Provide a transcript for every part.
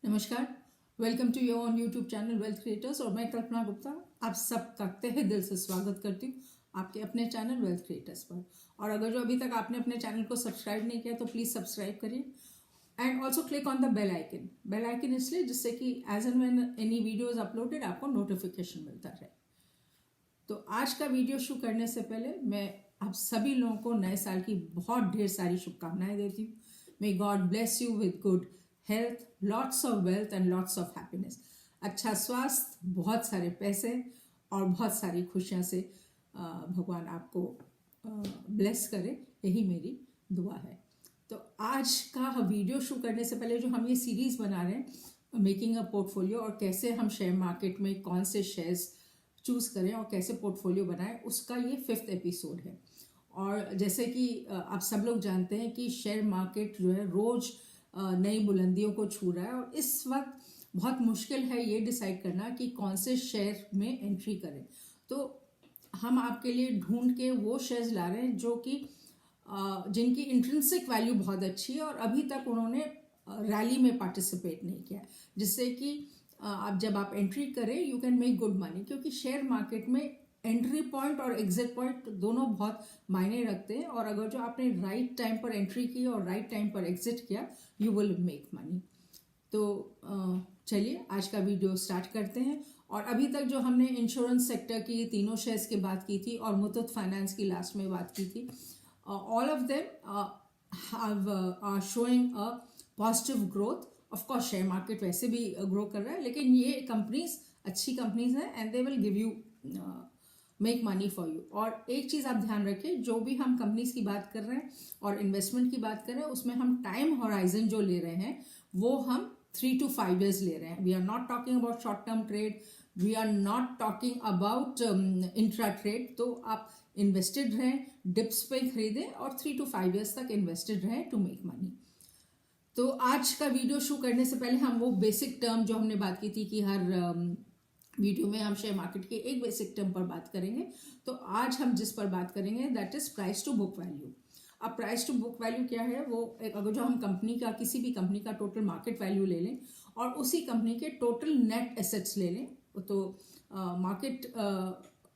नमस्कार, welcome to your own YouTube channel Wealth Creators. और मैं कल्पना गुप्ता आप सबका तहे दिल से स्वागत करती हूँ आपके अपने चैनल वेल्थ क्रिएटर्स पर। और अगर जो अभी तक आपने अपने चैनल को सब्सक्राइब नहीं किया तो प्लीज़ सब्सक्राइब करिए and also click on the bell icon इसलिए जिससे कि as and when any video is uploaded आपको नोटिफिकेशन मिलता रहे। तो आज का वीडियो शुरू करने से पहले मैं आप सभी लोगों को नए साल की बहुत ढेर सारी शुभकामनाएं देती हूँ। May God bless you with good health, lots of wealth and lots of happiness. अच्छा स्वास्थ्य, बहुत सारे पैसे और बहुत सारी खुशियाँ से भगवान आपको ब्लेस करे, यही मेरी दुआ है। तो आज का वीडियो शुरू करने से पहले जो हम ये सीरीज़ बना रहे हैं मेकिंग अ पोर्टफोलियो और कैसे हम शेयर मार्केट में कौन से शेयर्स चूज़ करें और कैसे पोर्टफोलियो बनाएं, उसका ये 5th एपिसोड है। और जैसे कि आप सब लोग जानते हैं कि शेयर मार्केट जो है रोज़ नई बुलंदियों को छू रहा है और इस वक्त बहुत मुश्किल है ये डिसाइड करना कि कौन से शेयर में एंट्री करें। तो हम आपके लिए ढूंढ के वो शेयर्स ला रहे हैं जो कि जिनकी इंट्रिंसिक वैल्यू बहुत अच्छी है और अभी तक उन्होंने रैली में पार्टिसिपेट नहीं किया, जिससे कि आप जब आप एंट्री करें you can make good money. क्योंकि शेयर मार्केट में एंट्री पॉइंट और एग्जिट पॉइंट दोनों बहुत मायने रखते हैं और अगर जो आपने राइट टाइम पर एंट्री की और राइट टाइम पर एग्जिट किया यू विल मेक मनी। तो चलिए आज का वीडियो स्टार्ट करते हैं। और अभी तक जो हमने इंश्योरेंस सेक्टर की तीनों शेयर्स की बात की थी और मुथूट फाइनेंस की लास्ट में बात की थी, all of them are showing a positive growth. Of course share market वैसे भी ग्रो कर रहा है, लेकिन ये कंपनीज अच्छी कंपनीज हैं and they will give you make money for you. और एक चीज़ आप ध्यान रखें, जो भी हम कंपनीज की बात कर रहे हैं और इन्वेस्टमेंट की बात कर रहे हैं उसमें हम टाइम होराइजन जो ले रहे हैं वो हम 3 to 5 years ले रहे हैं। We are not talking about short term trade, we are not talking about intra trade. तो आप इन्वेस्टेड रहें, डिप्स पे खरीदें और 3 to 5 years तक इन्वेस्टेड रहें टू मेक मनी। तो आज का वीडियो शुरू करने से पहले हम वो बेसिक टर्म जो हमने बात की थी कि हर वीडियो में हम शेयर मार्केट के एक बेसिक टर्म पर बात करेंगे, तो आज हम जिस पर बात करेंगे that is price to book value. अब प्राइस टू बुक वैल्यू क्या है? वो अगर जो हम कंपनी का किसी भी कंपनी का टोटल मार्केट वैल्यू ले लें और उसी कंपनी के टोटल नेट एसेट्स ले लें, तो market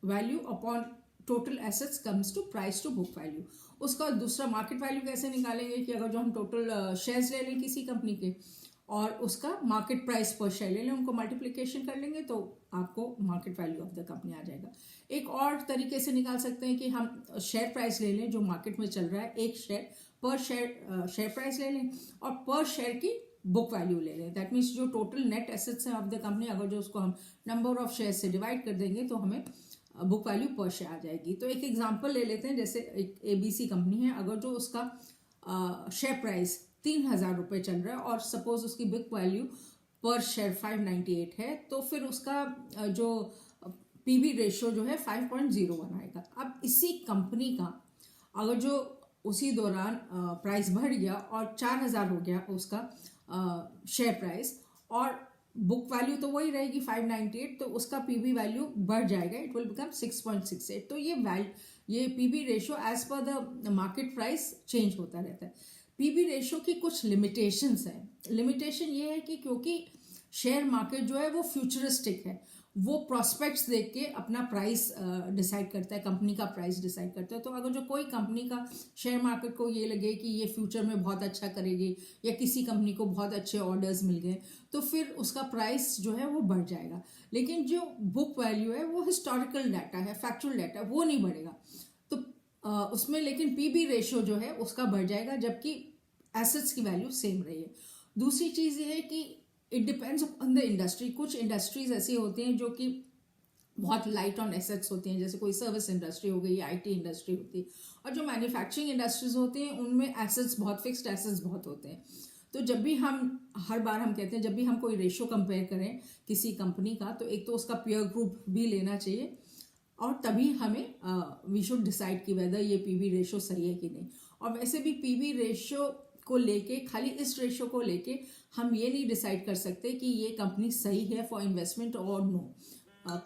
value upon total assets comes to price to book value. उसका दूसरा मार्केट वैल्यू कैसे निकालेंगे कि अगर जो हम टोटल शेयर्स ले लें किसी कंपनी के और उसका मार्केट प्राइस पर शेयर ले लें, उनको मल्टीप्लिकेशन कर लेंगे तो आपको market value of the company आ जाएगा। एक और तरीके से निकाल सकते हैं कि हम शेयर प्राइस ले लें जो मार्केट में चल रहा है, एक शेयर पर शेयर प्राइस ले लें और पर शेयर की बुक वैल्यू ले लें। दैट मीन्स जो टोटल नेट एसेट्स हैं ऑफ द कंपनी, अगर जो उसको हम नंबर ऑफ शेयर से डिवाइड कर देंगे तो हमें बुक वैल्यू पर शेयर आ जाएगी। तो एक एग्जांपल ले लेते हैं, जैसे एक ABC कंपनी है, अगर जो उसका शेयर प्राइस 3,000 रुपये चल रहा है और सपोज उसकी बुक वैल्यू पर शेयर 598 है, तो फिर उसका जो PB रेशो जो है 5.01 आएगा। अब इसी कंपनी का अगर जो उसी दौरान प्राइस बढ़ गया और 4,000 हो गया उसका शेयर प्राइस और बुक वैल्यू तो वही रहेगी 598, तो उसका PB वैल्यू बढ़ जाएगा, इट विल बिकम 6.68। तो ये PB ratio as per the market price change होता रहता है। PB रेशो की कुछ लिमिटेशंस हैं। लिमिटेशन ये है कि क्योंकि शेयर मार्केट जो है वो फ्यूचरिस्टिक है, वो प्रोस्पेक्ट्स देख के अपना प्राइस डिसाइड करता है, कंपनी का प्राइस डिसाइड करता है। तो अगर जो कोई कंपनी का शेयर मार्केट को ये लगे कि ये फ्यूचर में बहुत अच्छा करेगी या किसी कंपनी को बहुत अच्छे ऑर्डर्स मिल गए तो फिर उसका प्राइस जो है वो बढ़ जाएगा। लेकिन जो बुक वैल्यू है वो हिस्टोरिकल डाटा है, फैक्चुअल डाटा, वो नहीं बढ़ेगा। तो उसमें लेकिन PB रेशो जो है उसका बढ़ जाएगा जबकि एसेट्स की वैल्यू सेम रही है। दूसरी चीज़ ये है कि it depends on the industry. कुछ इंडस्ट्रीज ऐसी होती हैं जो कि बहुत लाइट ऑन एसेट्स होती हैं, जैसे कोई सर्विस इंडस्ट्री हो गई, IT इंडस्ट्री होती है, और जो मैन्युफैक्चरिंग इंडस्ट्रीज होती हैं उनमें एसेट्स बहुत फिक्स्ड एसेट्स बहुत होते हैं। तो जब भी हर बार हम कहते हैं जब भी हम कोई रेशो कंपेयर करें किसी कंपनी का, तो एक तो उसका पीयर ग्रुप भी लेना चाहिए और तभी हमें वी शुड डिसाइड कि वेदर ये PB रेशो सही है कि नहीं। और वैसे भी PB रेशो को लेके, खाली इस रेशो को लेके हम ये नहीं डिसाइड कर सकते कि ये कंपनी सही है फॉर इन्वेस्टमेंट और no.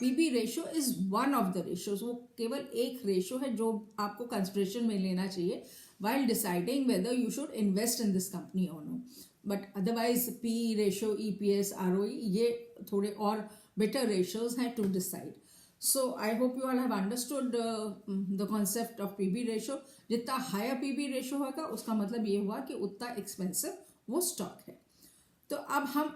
PB ratio is one of the ratios, वो केवल एक रेशो है जो आपको कंसिडरेशन में लेना चाहिए while deciding whether you should invest in this company or no. But otherwise PE ratio, EPS, ROE ये थोड़े और better ratios हैं to decide. So I hope you all have understood the concept of PB ratio. जितना higher PB ratio होगा उसका मतलब ये हुआ कि उतना expensive वो stock है. तो अब हम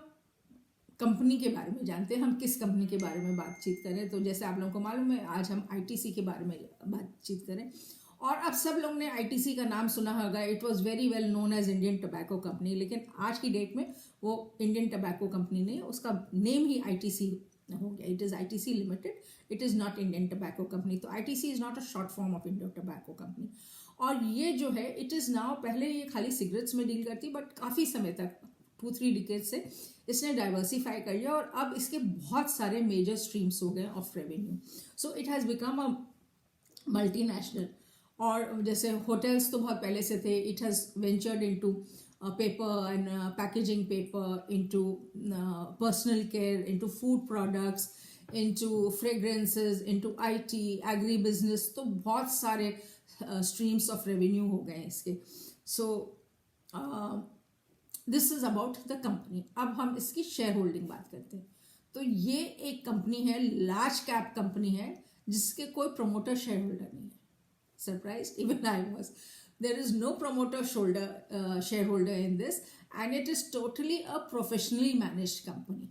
कंपनी के बारे में जानते हैं, हम किस कंपनी के बारे में बातचीत करें. तो जैसे आप लोगों को मालूम है आज हम ITC के बारे में बातचीत करें. और अब सब लोग ने ITC का नाम सुना होगा. It was very well known as Indian tobacco company, लेकिन आज की डेट में वो इंडियन टबैको कंपनी नहीं, उसका नेम ही ITC हो गया. It is ITC limited, it is not Indian tobacco company. तो ITC is not a short form of Indian tobacco company. और ये जो है इट इज़ नाउ, पहले ये खाली सिगरेट्स में डील करती, बट काफ़ी समय तक 2-3 डिकेड से इसने डाइवर्सिफाई कर लिया और अब इसके बहुत सारे मेजर स्ट्रीम्स हो गए of revenue. So it has become a multinational. और जैसे होटल्स तो बहुत पहले से थे. It has ventured into paper and packaging paper, into personal care, into food products, into fragrances, into IT, agri business. तो बहुत सारे स्ट्रीम्स ऑफ रेवेन्यू हो गए इसके. So this is about the company. अब हम इसकी शेयर होल्डिंग बात करते हैं. तो ये एक कंपनी है, लार्ज कैप कंपनी है, जिसके कोई प्रमोटर शेयर होल्डर नहीं है. Surprise, even I was. There is no promoter share holder in this and it is totally a professionally managed company.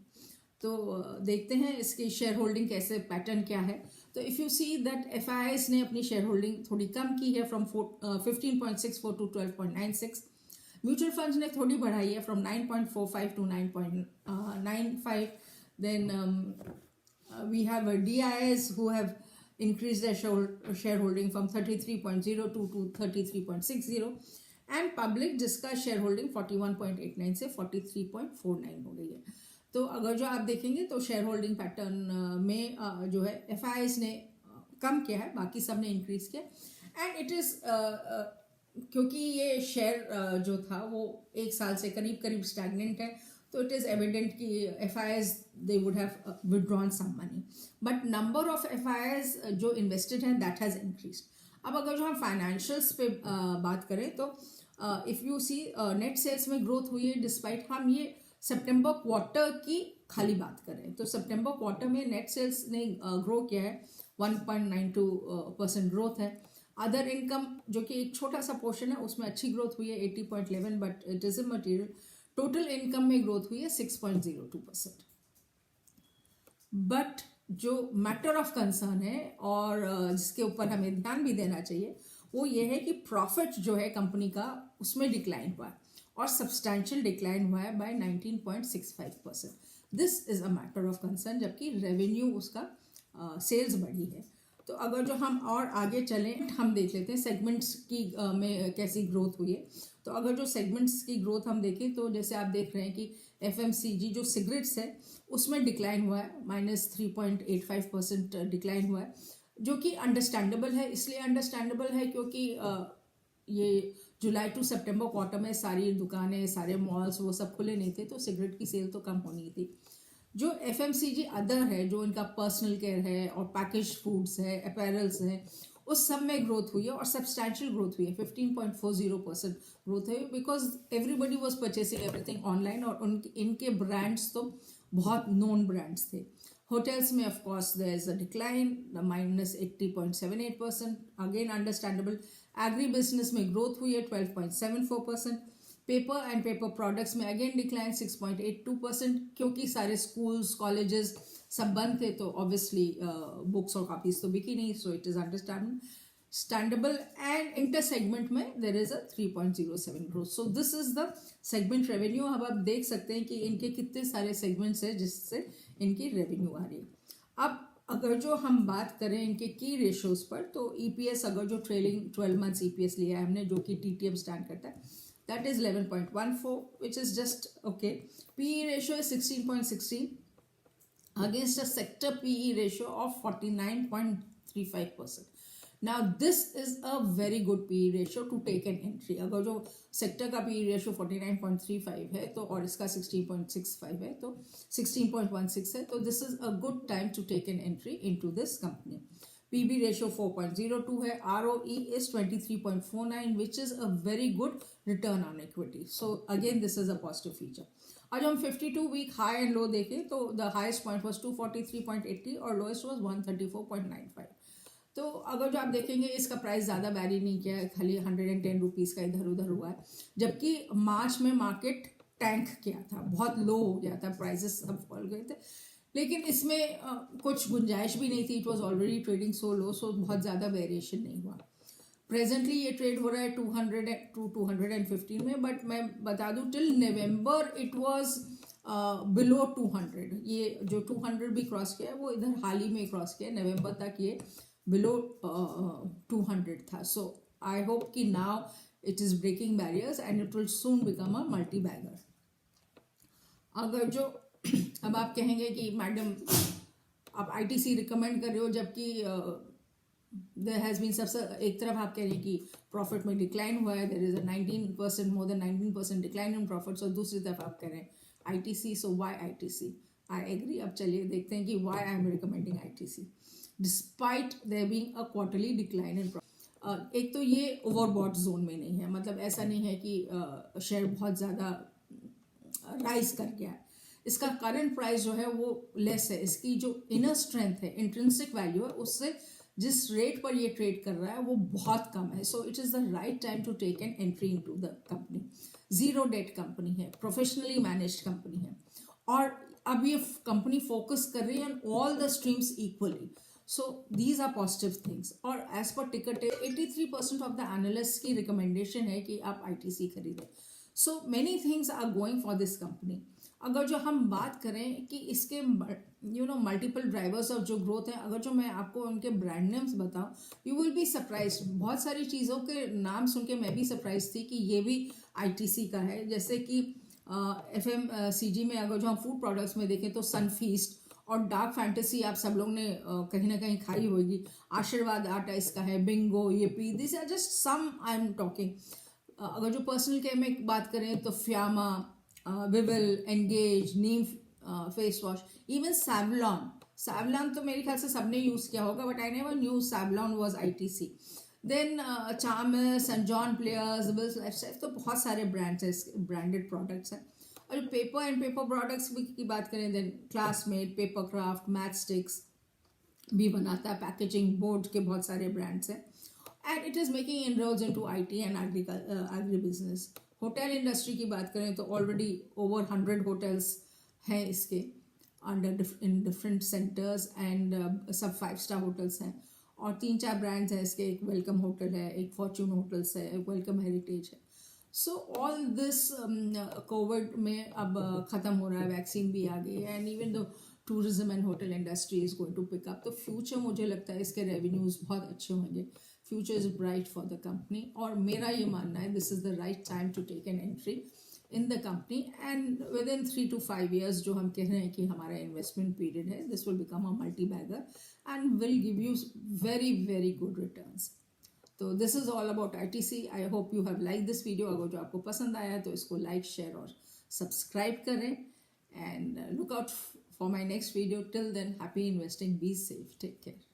तो देखते हैं इसकी शेयर होल्डिंग कैसे, पैटर्न क्या है. तो if you see that FIS ने अपनी शेयर होल्डिंग थोड़ी कम की है फ्रॉम 15.64 टू 12.96. म्यूचुअल फंड्स ने थोड़ी बढ़ाई है from 9.45 to 9.95. Then we have DIs who have increased their shareholding from 33.02 to 33.60, and public जिसका शेयर होल्डिंग 41.89 से 43.49 हो गई है. तो अगर जो आप देखेंगे तो शेयर होल्डिंग पैटर्न में जो है FIS ने कम किया है, बाकी सब ने इंक्रीज किया. एंड इट इज़ क्योंकि ये शेयर जो था वो एक साल से करीब करीब स्टैगनेंट है, तो इट इज़ एविडेंट कि FIS they would have withdrawn some money, but number of FIS जो इन्वेस्टेड हैं दैट हैज़ इंक्रीज. अब अगर जो हम फाइनेंशियल्स पे बात करें तो if you see net sales में ग्रोथ हुई है, डिस्पाइट हम ये सितंबर क्वार्टर की खाली बात करें तो सितंबर क्वार्टर में नेट सेल्स ने ग्रो किया है, 1.92% ग्रोथ है. अदर इनकम जो कि एक छोटा सा पोर्शन है उसमें अच्छी ग्रोथ हुई है 80.11, but it is immaterial. Total income में ग्रोथ हुई है 6.02%. बट जो मैटर ऑफ कंसर्न है और जिसके ऊपर हमें ध्यान भी देना चाहिए वो ये है कि प्रॉफिट जो है कंपनी का उसमें डिक्लाइन हुआ है और सब्सटैंशियल डिक्लाइन हुआ है by 19.65%. This is a matter of concern, जबकि रेवेन्यू उसका सेल्स बढ़ी है. तो अगर जो हम और आगे चलें हम देख लेते हैं सेगमेंट्स की में कैसी ग्रोथ हुई है. तो अगर जो सेगमेंट्स की ग्रोथ हम देखें तो जैसे आप देख रहे हैं कि FMCG जो सिगरेट्स है उसमें डिक्लाइन हुआ है, -3.85% डिक्लाइन हुआ है, जो कि अंडरस्टैंडेबल है. इसलिए अंडरस्टैंडेबल है क्योंकि ये जुलाई टू सितंबर क्वार्टर में सारी दुकानें, सारे मॉल्स वो सब खुले नहीं थे, तो सिगरेट की सेल तो कम होनी थी. जो FMCG अदर है, जो इनका पर्सनल केयर है और पैकेज फूड्स है, अपैरल्स है, उस सब में ग्रोथ हुई है और सब्सटैंशियल ग्रोथ हुई है, 15.40% ग्रोथ है, because everybody was purchasing everything online और इनके ब्रांड्स तो बहुत नोन ब्रांड्स थे. होटल्स में of course there is a decline, -80.78%, again understandable. Agri business में ग्रोथ हुई है 12.74%. पेपर एंड पेपर प्रोडक्ट्स में अगेन डिक्लाइन 6.82%, क्योंकि सारे स्कूल्स कॉलेजेस सब बंद थे, तो ऑब्वियसली बुक्स और कॉपीज तो बिकी नहीं, so it is understandable. And inter segment में there is a 3.07 growth. So this is the segment revenue. अब आप देख सकते हैं कि इनके कितने सारे सेगमेंट्स हैं जिससे इनकी रेवेन्यू आ रही है. अब अगर जो हम बात करें इनके की रेशियोज पर, तो EPS अगर जो ट्रेलिंग 12 मंथ्स EPS लिया है हमने, जो कि TTM स्टैंड करता है, that is 11.14, which is just okay. PE ratio is 16.16 against a sector PE ratio of 49.35%. Now this is a very good PE ratio to take an entry. अगर जो sector का PE ratio 49.35 है तो और इसका 16.65 है तो 16.16 है, तो this is a good time to take an entry into this company. PB ratio 4.02 है, ROE is 23.49 which is a very good return on equity. So again this is a positive feature. आज हम 52 week high and low देखें तो the highest point was 243.80 और lowest was 134.95. तो अगर जो आप देखेंगे इसका प्राइस ज़्यादा वैरी नहीं किया है, खाली 110 रुपीज़ का इधर उधर हुआ है, जबकि मार्च में मार्केट टैंक किया था, बहुत लो हो गया था, प्राइसेस सब फॉल गए थे, लेकिन इसमें कुछ गुंजाइश भी नहीं थी. It was already trading so low, so बहुत ज़्यादा वेरिएशन नहीं हुआ. प्रेजेंटली ये ट्रेड हो रहा है 200 टू 215 में, बट मैं बता दूं till November it was below 200. ये जो 200 भी क्रॉस किया है वो इधर हाल ही में क्रॉस किया है, नवंबर तक ये बिलो 200 था. सो आई होप कि now it is breaking barriers and it will soon become a multi bagger. अगर जो अब आप कहेंगे कि मैडम आप ITC रिकमेंड कर रहे हो, जबकि देयर हैज़ बीन सबसे एक तरफ आप कह रहे हैं कि प्रॉफिट में डिक्लाइन हुआ है, there is a 19% more than 19% decline in profits, और दूसरी तरफ आप कह रहे हैं ITC. So why ITC? I agree. अब चलिए देखते हैं कि why I am recommending ITC despite there being a quarterly decline in profit. एक तो ये ओवरबॉट जोन में नहीं है, मतलब ऐसा नहीं है कि शेयर बहुत ज़्यादा राइज कर गया है. इसका करंट प्राइस जो है वो लेस है, इसकी जो इनर स्ट्रेंथ है, इंट्रिंसिक वैल्यू है, उससे जिस रेट पर ये ट्रेड कर रहा है वो बहुत कम है. So it is the right time to take an entry into the company. Zero debt company है, प्रोफेशनली मैनेज्ड कंपनी है, और अब ये कंपनी फोकस कर रही है on all the streams equally. So these are positive things. और as per ticker 83% of the analyst की रिकमेंडेशन है कि आप ITC खरीदें. So many things are going for this company. अगर जो हम बात करें कि इसके मल्टीपल ड्राइवर्स ऑफ जो ग्रोथ है, अगर जो मैं आपको उनके ब्रांड नेम्स बताऊं, यू विल बी सरप्राइज. बहुत सारी चीज़ों के नाम सुन के मैं भी सरप्राइज थी कि ये भी ITC का है. जैसे कि FMCG में अगर जो हम फूड प्रोडक्ट्स में देखें तो सनफीस्ट और डार्क फैंटेसी आप सब लोग ने कहीं ना कहीं खाई होगी. आशीर्वाद आटा इसका है, Bingo, Yippee, this are just some I am talking. अगर जो पर्सनल केयर में बात करें तो Fiama, Vivel, Engage, neem face wash, even Savlon तो मेरे ख्याल से सबने यूज़ किया होगा, but I never knew Savlon was ITC. Then Charms, सन जॉन प्लेयर्स, विल्स लाइफस्टाइल, तो बहुत सारे ब्रांड्स हैं, ब्रांडेड प्रोडक्ट्स हैं. और पेपर एंड पेपर प्रोडक्ट्स की बात करें, then Classmate, Paperkraft, math sticks भी बनाता है, पैकेजिंग बोर्ड के बहुत सारे ब्रांड्स हैं. And it is making inroads into IT and agri business. Hotel industry की बात करें तो ऑलरेडी ओवर 100 होटल्स हैं इसके under in different centres, and सब 5 स्टार होटल्स हैं, और 3-4 ब्रांड्स हैं इसके. एक वेलकम होटल है, एक फॉर्च्यून होटल्स है, एक वेलकम हेरिटेज है. सो ऑल दिस कोविड में अब ख़त्म हो रहा है, वैक्सीन भी आ गई है, and even though tourism and hotel industry is going to pick up. तो फ्यूचर मुझे लगता है इसके रेवेन्यूज़ बहुत अच्छे होंगे. Future is bright for the company, और मेरा ये मानना है this is the right time to take an entry in the company. And within 3 to 5 years जो हम कह रहे हैं कि हमारा इन्वेस्टमेंट पीरियड है, this will become a multi bagger and will give you very very good returns. तो this is all about ITC. I hope you have like this video. अगर जो आपको पसंद आया तो इसको लाइक, शेयर और सब्सक्राइब करें, and look out for my next video. Till then, happy investing, be safe, take care.